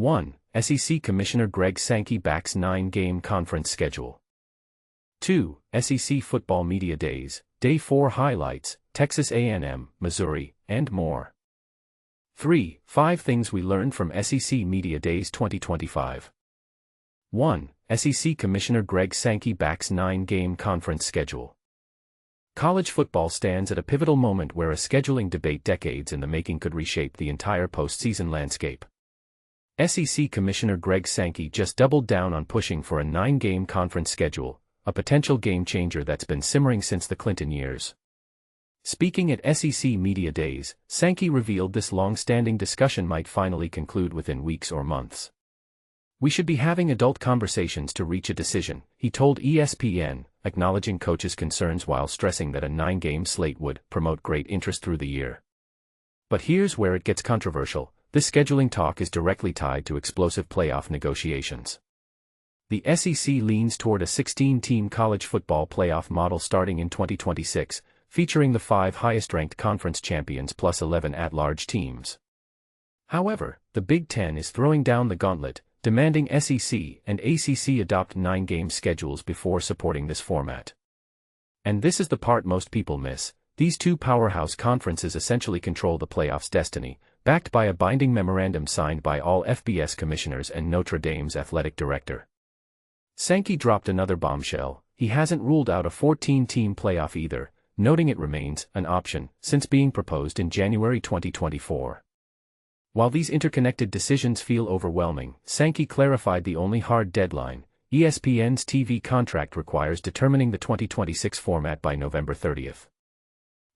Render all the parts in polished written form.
1. SEC Commissioner Greg Sankey backs 9-game conference schedule. 2. SEC Football Media Days, Day 4 highlights, Texas A&M, Missouri, and more. 3. 5 things we learned from SEC Media Days 2025. 1. SEC Commissioner Greg Sankey backs 9-game conference schedule. College football stands at a pivotal moment where a scheduling debate decades in the making could reshape the entire postseason landscape. SEC Commissioner Greg Sankey just doubled down on pushing for a 9-game conference schedule, a potential game-changer that's been simmering since the Clinton years. Speaking at SEC Media Days, Sankey revealed this long-standing discussion might finally conclude within weeks or months. "We should be having adult conversations to reach a decision," he told ESPN, acknowledging coaches' concerns while stressing that a 9-game slate would promote great interest through the year. But here's where it gets controversial: this scheduling talk is directly tied to explosive playoff negotiations. The SEC leans toward a 16-team college football playoff model starting in 2026, featuring the 5 highest-ranked conference champions plus 11 at-large teams. However, the Big Ten is throwing down the gauntlet, demanding SEC and ACC adopt 9-game schedules before supporting this format. And this is the part most people miss: these two powerhouse conferences essentially control the playoff's destiny, backed by a binding memorandum signed by all FBS commissioners and Notre Dame's athletic director. Sankey dropped another bombshell: he hasn't ruled out a 14-team playoff either, noting it remains an option since being proposed in January 2024. While these interconnected decisions feel overwhelming, Sankey clarified the only hard deadline: ESPN's TV contract requires determining the 2026 format by November 30th.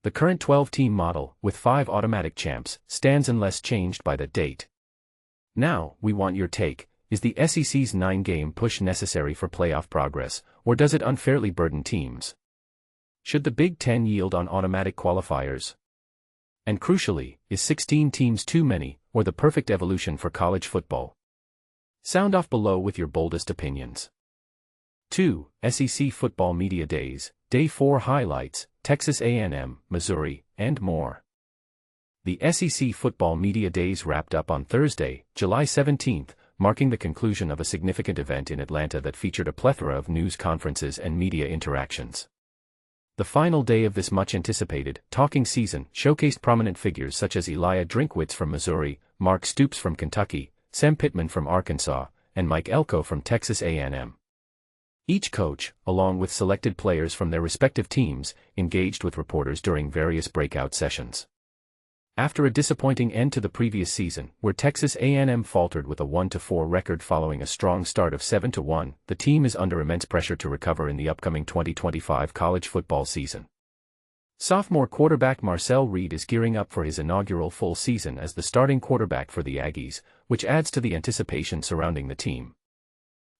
The current 12-team model, with 5 automatic champs, stands unless changed by that date. Now, we want your take: is the SEC's 9-game push necessary for playoff progress, or does it unfairly burden teams? Should the Big Ten yield on automatic qualifiers? And crucially, is 16 teams too many, or the perfect evolution for college football? Sound off below with your boldest opinions. 2. SEC Football Media Days, Day 4 highlights, Texas A&M, Missouri, and more. The SEC Football Media Days wrapped up on Thursday, July 17th, marking the conclusion of a significant event in Atlanta that featured a plethora of news conferences and media interactions. The final day of this much-anticipated, talking season showcased prominent figures such as Eliah Drinkwitz from Missouri, Mark Stoops from Kentucky, Sam Pittman from Arkansas, and Mike Elko from Texas A&M. Each coach, along with selected players from their respective teams, engaged with reporters during various breakout sessions. After a disappointing end to the previous season, where Texas A&M faltered with a 1-4 record following a strong start of 7-1, the team is under immense pressure to recover in the upcoming 2025 college football season. Sophomore quarterback Marcel Reed is gearing up for his inaugural full season as the starting quarterback for the Aggies, which adds to the anticipation surrounding the team.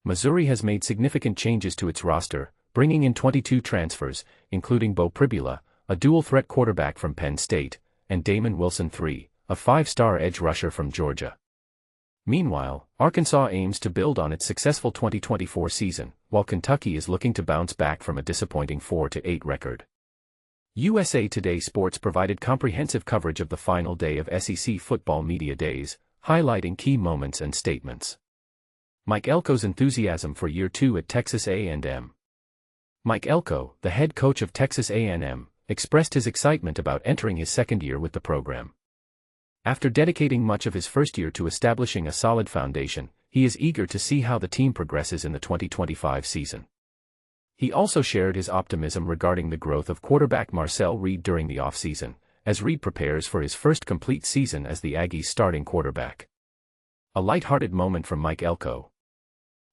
Missouri has made significant changes to its roster, bringing in 22 transfers, including Beau Pribula, a dual-threat quarterback from Penn State, and Damon Wilson III, a 5-star edge rusher from Georgia. Meanwhile, Arkansas aims to build on its successful 2024 season, while Kentucky is looking to bounce back from a disappointing 4-8 record. USA Today Sports provided comprehensive coverage of the final day of SEC Football Media Days, highlighting key moments and statements. Mike Elko's enthusiasm for year 2 at Texas A&M. Mike Elko, the head coach of Texas A&M, expressed his excitement about entering his second year with the program. After dedicating much of his first year to establishing a solid foundation, he is eager to see how the team progresses in the 2025 season. He also shared his optimism regarding the growth of quarterback Marcel Reed during the offseason, as Reed prepares for his first complete season as the Aggies' starting quarterback. A lighthearted moment from Mike Elko.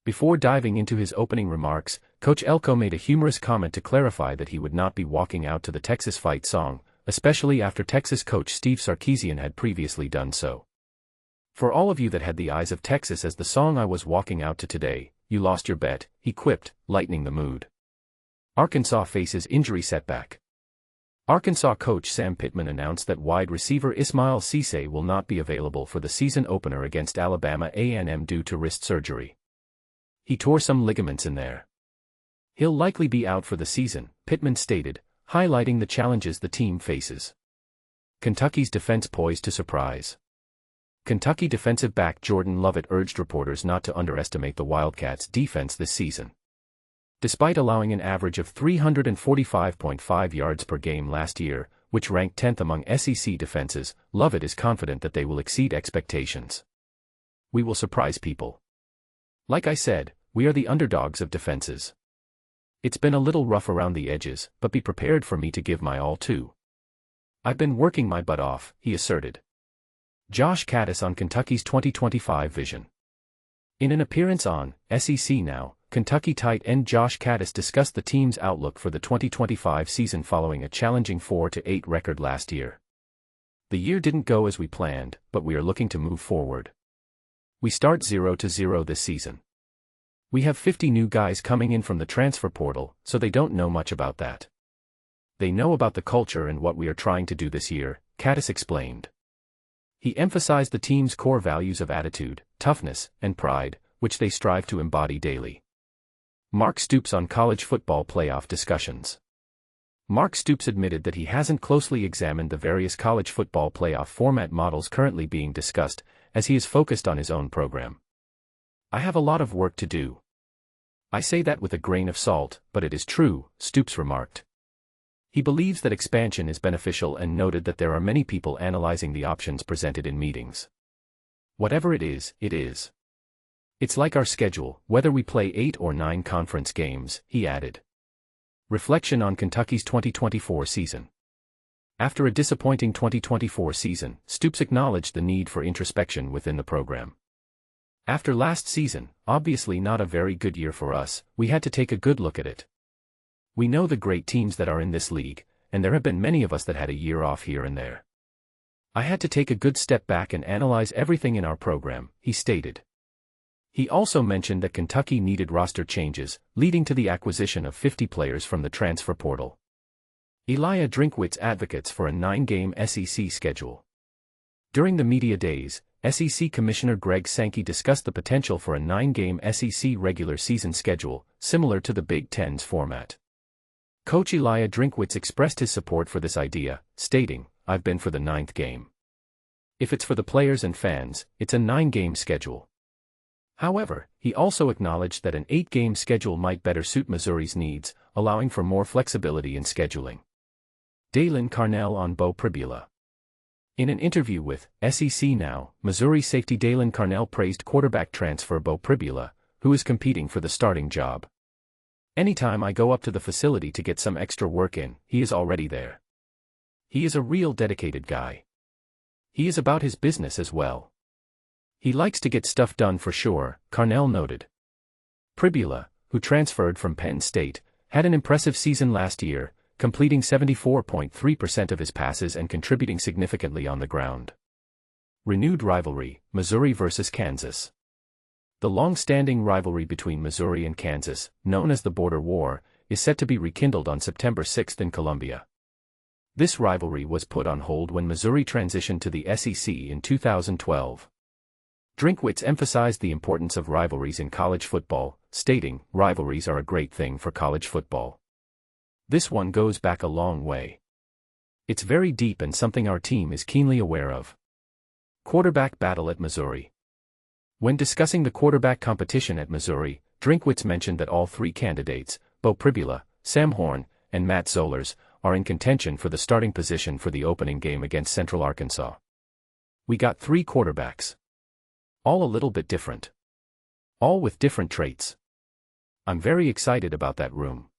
Before diving into his opening remarks, Coach Elko made a humorous comment to clarify that he would not be walking out to the Texas Fight song, especially after Texas coach Steve Sarkisian had previously done so. "For all of you that had the eyes of Texas as the song I was walking out to today, you lost your bet," he quipped, lightening the mood. Arkansas faces injury setback. Arkansas coach Sam Pittman announced that wide receiver Ismail Ceesay will not be available for the season opener against Alabama A&M due to wrist surgery. "He tore some ligaments in there. He'll likely be out for the season," Pittman stated, highlighting the challenges the team faces. Kentucky's defense poised to surprise. Kentucky defensive back Jordan Lovett urged reporters not to underestimate the Wildcats' defense this season. Despite allowing an average of 345.5 yards per game last year, which ranked 10th among SEC defenses, Lovett is confident that they will exceed expectations. "We will surprise people. Like I said, we are the underdogs of defenses. It's been a little rough around the edges, but be prepared for me to give my all too. I've been working my butt off," he asserted. Josh Caddis on Kentucky's 2025 vision. In an appearance on SEC Now, Kentucky tight end Josh Caddis discussed the team's outlook for the 2025 season following a challenging 4-8 record last year. "The year didn't go as we planned, but we are looking to move forward. We start 0-0 this season. We have 50 new guys coming in from the transfer portal, so they don't know much about that. They know about the culture and what we are trying to do this year," Caddis explained. He emphasized the team's core values of attitude, toughness, and pride, which they strive to embody daily. Mark Stoops on college football playoff discussions. Mark Stoops admitted that he hasn't closely examined the various college football playoff format models currently being discussed, as he is focused on his own program. "I have a lot of work to do. I say that with a grain of salt, but it is true," Stoops remarked. He believes that expansion is beneficial and noted that there are many people analyzing the options presented in meetings. "Whatever it is, it is. It's like our schedule, whether we play 8 or 9 conference games," he added. Reflection on Kentucky's 2024 season. After a disappointing 2024 season, Stoops acknowledged the need for introspection within the program. "After last season, obviously not a very good year for us, we had to take a good look at it. We know the great teams that are in this league, and there have been many of us that had a year off here and there. I had to take a good step back and analyze everything in our program," he stated. He also mentioned that Kentucky needed roster changes, leading to the acquisition of 50 players from the transfer portal. Eliah Drinkwitz advocates for a 9-game SEC schedule. During the media days, SEC Commissioner Greg Sankey discussed the potential for a 9-game SEC regular season schedule, similar to the Big Ten's format. Coach Eliah Drinkwitz expressed his support for this idea, stating, "I've been for the 9th game. If it's for the players and fans, it's a 9-game schedule." However, he also acknowledged that an 8-game schedule might better suit Missouri's needs, allowing for more flexibility in scheduling. Dalen Carnell on Beau Pribula. In an interview with SEC Now, Missouri safety Dalen Carnell praised quarterback transfer Beau Pribula, who is competing for the starting job. "Anytime I go up to the facility to get some extra work in, he is already there. He is a real dedicated guy. He is about his business as well. He likes to get stuff done for sure," Carnell noted. Pribula, who transferred from Penn State, had an impressive season last year, completing 74.3% of his passes and contributing significantly on the ground. Renewed rivalry, Missouri versus Kansas. The long-standing rivalry between Missouri and Kansas, known as the Border War, is set to be rekindled on September 6 in Columbia. This rivalry was put on hold when Missouri transitioned to the SEC in 2012. Drinkwitz emphasized the importance of rivalries in college football, stating, "Rivalries are a great thing for college football. This one goes back a long way. It's very deep and something our team is keenly aware of." Quarterback battle at Missouri. When discussing the quarterback competition at Missouri, Drinkwitz mentioned that all 3 candidates, Beau Pribula, Sam Horn, and Matt Zollers, are in contention for the starting position for the opening game against Central Arkansas. "We got 3 quarterbacks. All a little bit different. All with different traits. I'm very excited about that room.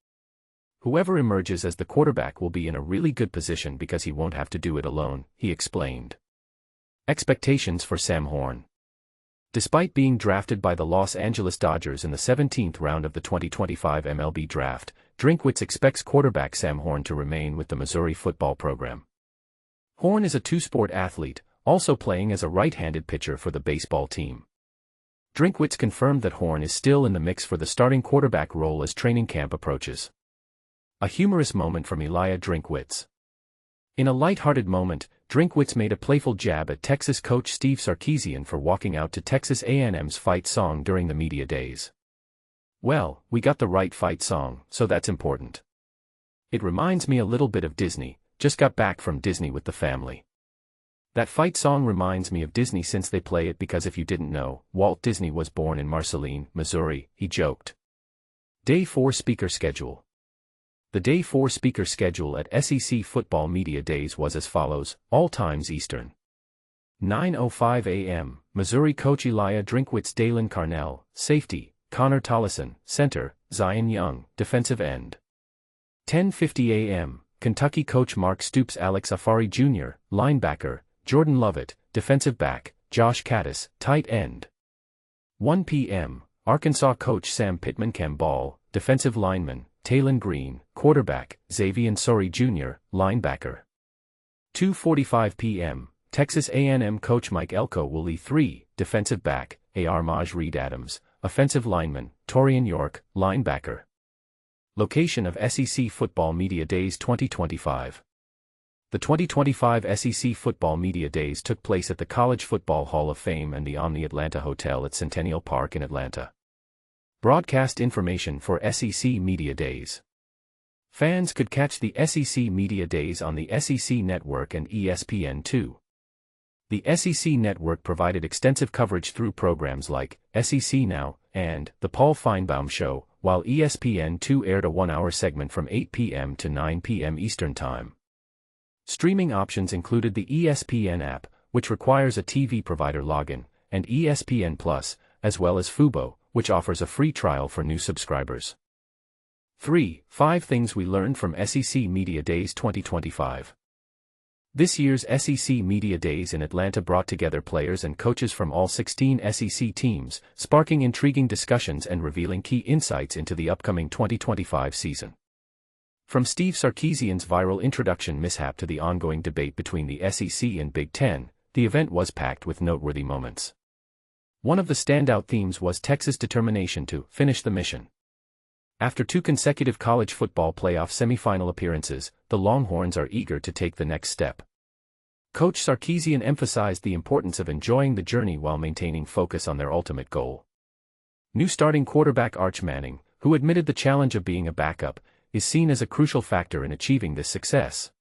Whoever emerges as the quarterback will be in a really good position because he won't have to do it alone," he explained. Expectations for Sam Horn. Despite being drafted by the Los Angeles Dodgers in the 17th round of the 2025 MLB draft, Drinkwitz expects quarterback Sam Horn to remain with the Missouri football program. Horn is a 2-sport athlete, also playing as a right-handed pitcher for the baseball team. Drinkwitz confirmed that Horn is still in the mix for the starting quarterback role as training camp approaches. A humorous moment from Eliah Drinkwitz. In a light-hearted moment, Drinkwitz made a playful jab at Texas coach Steve Sarkisian for walking out to Texas A&M's fight song during the media days. "Well, we got the right fight song, so that's important. It reminds me a little bit of Disney, just got back from Disney with the family. That fight song reminds me of Disney since they play it because if you didn't know, Walt Disney was born in Marceline, Missouri, he joked. Day 4 Speaker Schedule. The Day 4 speaker schedule at SEC Football Media Days was as follows, all times Eastern. 9:05 a.m., Missouri coach Eliah Drinkwitz, Dalen Carnell, safety, Connor Tollison, center, Zion Young, defensive end. 10:50 a.m., Kentucky coach Mark Stoops, Alex Afari Jr., linebacker, Jordan Lovett, defensive back, Josh Caddis, tight end. 1 p.m., Arkansas coach Sam Pittman, Cam Ball, defensive lineman, Talon Green, quarterback, Xavier Sori Jr., linebacker. 2:45 p.m., Texas A&M coach Mike Elko will lead 3, defensive back, Marcel Reed Adams, offensive lineman, Torian York, linebacker. Location of SEC Football Media Days 2025. The 2025 SEC Football Media Days took place at the College Football Hall of Fame and the Omni Atlanta Hotel at Centennial Park in Atlanta. Broadcast information for SEC Media Days. Fans could catch the SEC Media Days on the SEC Network and ESPN2. The SEC Network provided extensive coverage through programs like SEC Now and The Paul Feinbaum Show, while ESPN2 aired a 1-hour segment from 8 p.m. to 9 p.m. Eastern Time. Streaming options included the ESPN app, which requires a TV provider login, and ESPN Plus, as well as Fubo, which offers a free trial for new subscribers. 3. 5 Things We Learned from SEC Media Days 2025. This year's SEC Media Days in Atlanta brought together players and coaches from all 16 SEC teams, sparking intriguing discussions and revealing key insights into the upcoming 2025 season. From Steve Sarkisian's viral introduction mishap to the ongoing debate between the SEC and Big Ten, the event was packed with noteworthy moments. One of the standout themes was Texas' determination to finish the mission. After 2 consecutive college football playoff semifinal appearances, the Longhorns are eager to take the next step. Coach Sarkisian emphasized the importance of enjoying the journey while maintaining focus on their ultimate goal. New starting quarterback Arch Manning, who admitted the challenge of being a backup, is seen as a crucial factor in achieving this success.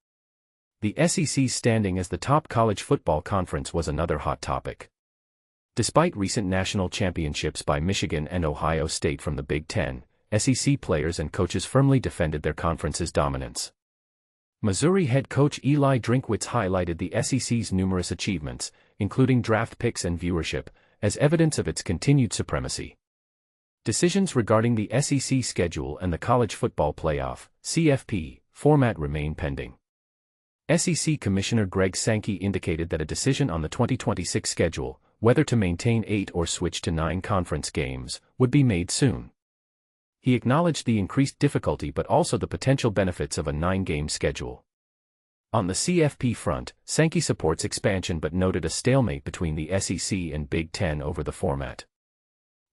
The SEC's standing as the top college football conference was another hot topic. Despite recent national championships by Michigan and Ohio State from the Big Ten, SEC players and coaches firmly defended their conference's dominance. Missouri head coach Eliah Drinkwitz highlighted the SEC's numerous achievements, including draft picks and viewership, as evidence of its continued supremacy. Decisions regarding the SEC schedule and the College Football Playoff (CFP) format remain pending. SEC Commissioner Greg Sankey indicated that a decision on the 2026 schedule, whether to maintain 8 or switch to 9 conference games, would be made soon. He acknowledged the increased difficulty but also the potential benefits of a 9-game schedule. On the CFP front, Sankey supports expansion but noted a stalemate between the SEC and Big Ten over the format.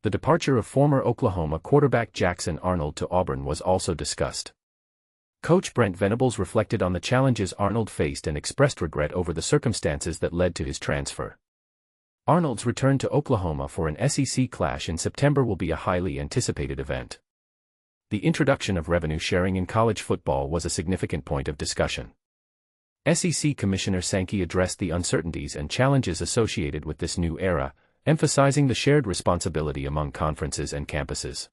The departure of former Oklahoma quarterback Jackson Arnold to Auburn was also discussed. Coach Brent Venables reflected on the challenges Arnold faced and expressed regret over the circumstances that led to his transfer. Arnold's return to Oklahoma for an SEC clash in September will be a highly anticipated event. The introduction of revenue sharing in college football was a significant point of discussion. SEC Commissioner Sankey addressed the uncertainties and challenges associated with this new era, emphasizing the shared responsibility among conferences and campuses.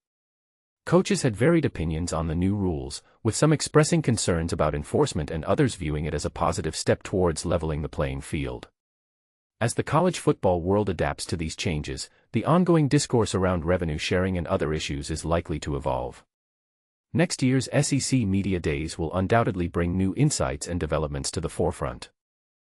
Coaches had varied opinions on the new rules, with some expressing concerns about enforcement and others viewing it as a positive step towards leveling the playing field. As the college football world adapts to these changes, the ongoing discourse around revenue sharing and other issues is likely to evolve. Next year's SEC Media Days will undoubtedly bring new insights and developments to the forefront.